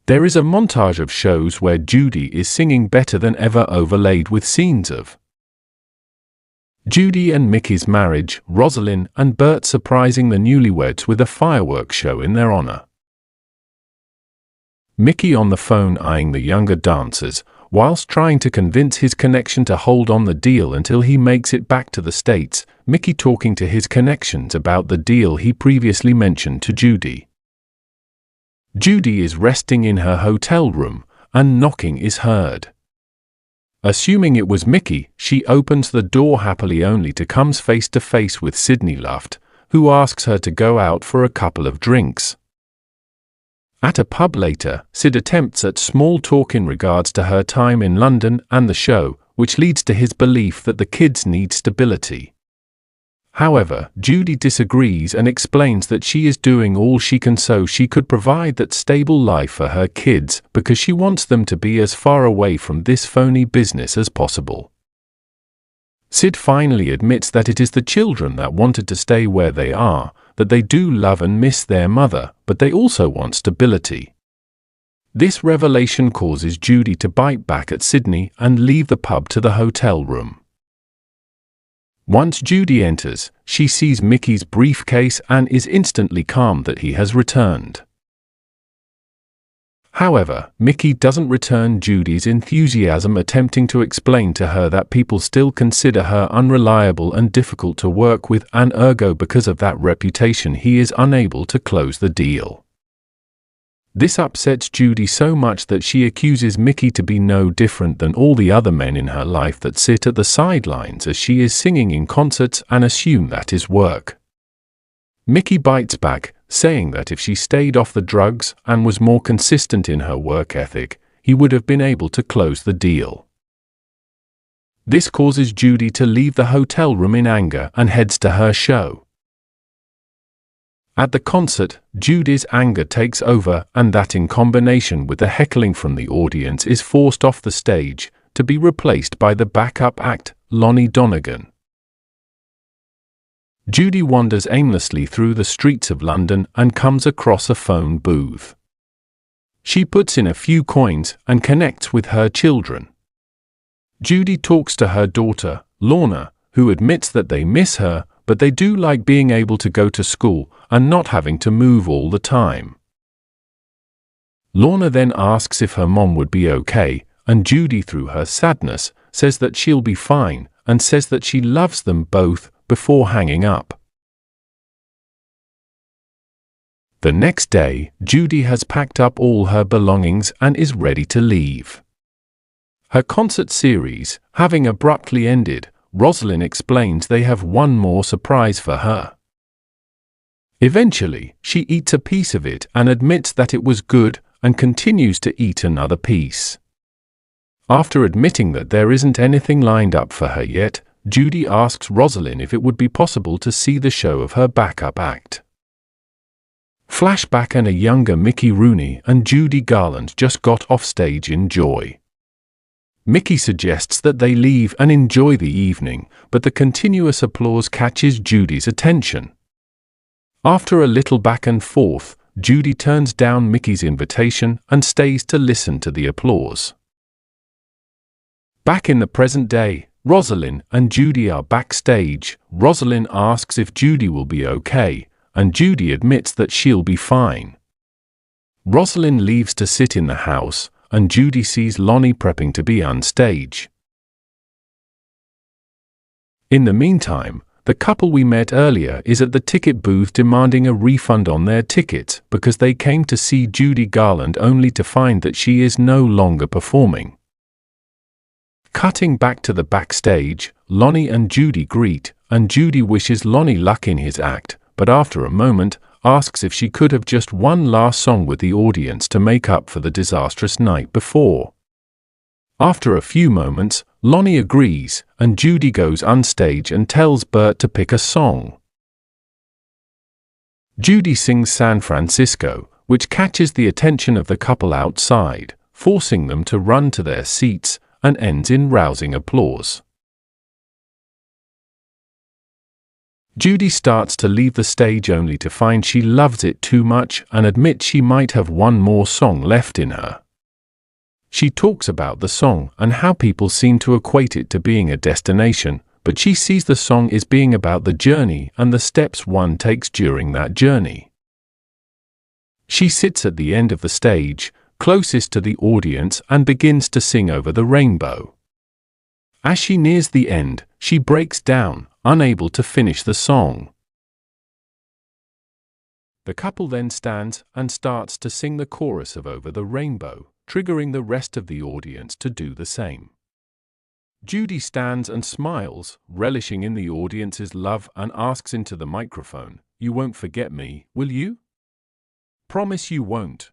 There is a montage of shows where Judy is singing better than ever, overlaid with scenes of Judy and Mickey's marriage, Rosalind and Bert surprising the newlyweds with a fireworks show in their honor. Mickey on the phone eyeing the younger dancers, whilst trying to convince his connection to hold on the deal until he makes it back to the States, Mickey talking to his connections about the deal he previously mentioned to Judy. Judy is resting in her hotel room, and knocking is heard. Assuming it was Mickey, she opens the door happily only to come face to face with Sydney Luft, who asks her to go out for a couple of drinks. At a pub later, Sid attempts at small talk in regards to her time in London and the show, which leads to his belief that the kids need stability. However, Judy disagrees and explains that she is doing all she can so she could provide that stable life for her kids because she wants them to be as far away from this phony business as possible. Sid finally admits that it is the children that wanted to stay where they are, that they do love and miss their mother, but they also want stability. This revelation causes Judy to bite back at Sydney and leave the pub to the hotel room. Once Judy enters, she sees Mickey's briefcase and is instantly calm that he has returned. However, Mickey doesn't return Judy's enthusiasm, attempting to explain to her that people still consider her unreliable and difficult to work with, and ergo because of that reputation he is unable to close the deal. This upsets Judy so much that she accuses Mickey to be no different than all the other men in her life that sit at the sidelines as she is singing in concerts and assume that is work. Mickey bites back, saying that if she stayed off the drugs and was more consistent in her work ethic, he would have been able to close the deal. This causes Judy to leave the hotel room in anger and heads to her show. At the concert, Judy's anger takes over, and that in combination with the heckling from the audience is forced off the stage, to be replaced by the backup act, Lonnie Donegan. Judy wanders aimlessly through the streets of London and comes across a phone booth. She puts in a few coins and connects with her children. Judy talks to her daughter, Lorna, who admits that they miss her, but they do like being able to go to school and not having to move all the time. Lorna then asks if her mom would be okay, and Judy, through her sadness, says that she'll be fine and says that she loves them both before hanging up. The next day, Judy has packed up all her belongings and is ready to leave. Her concert series, having abruptly ended, Rosalind explains they have one more surprise for her. Eventually, she eats a piece of it and admits that it was good and continues to eat another piece. After admitting that there isn't anything lined up for her yet, Judy asks Rosalind if it would be possible to see the show of her backup act. Flashback, and a younger Mickey Rooney and Judy Garland just got off stage in joy. Mickey suggests that they leave and enjoy the evening, but the continuous applause catches Judy's attention. After a little back and forth, Judy turns down Mickey's invitation and stays to listen to the applause. Back in the present day, Rosalind and Judy are backstage. Rosalind asks if Judy will be okay, and Judy admits that she'll be fine. Rosalind leaves to sit in the house, and Judy sees Lonnie prepping to be on stage. In the meantime, the couple we met earlier is at the ticket booth demanding a refund on their tickets because they came to see Judy Garland only to find that she is no longer performing. Cutting back to the backstage, Lonnie and Judy greet, and Judy wishes Lonnie luck in his act, but after a moment, asks if she could have just one last song with the audience to make up for the disastrous night before. After a few moments, Lonnie agrees, and Judy goes on stage and tells Bert to pick a song. Judy sings San Francisco, which catches the attention of the couple outside, forcing them to run to their seats, and ends in rousing applause. Judy starts to leave the stage only to find she loves it too much and admits she might have one more song left in her. She talks about the song and how people seem to equate it to being a destination, but she sees the song as being about the journey and the steps one takes during that journey. She sits at the end of the stage, closest to the audience, and begins to sing over the rainbow. As she nears the end, she breaks down, unable to finish the song. The couple then stands and starts to sing the chorus of Over the Rainbow, triggering the rest of the audience to do the same. Judy stands and smiles, relishing in the audience's love, and asks into the microphone, "You won't forget me, will you? Promise you won't."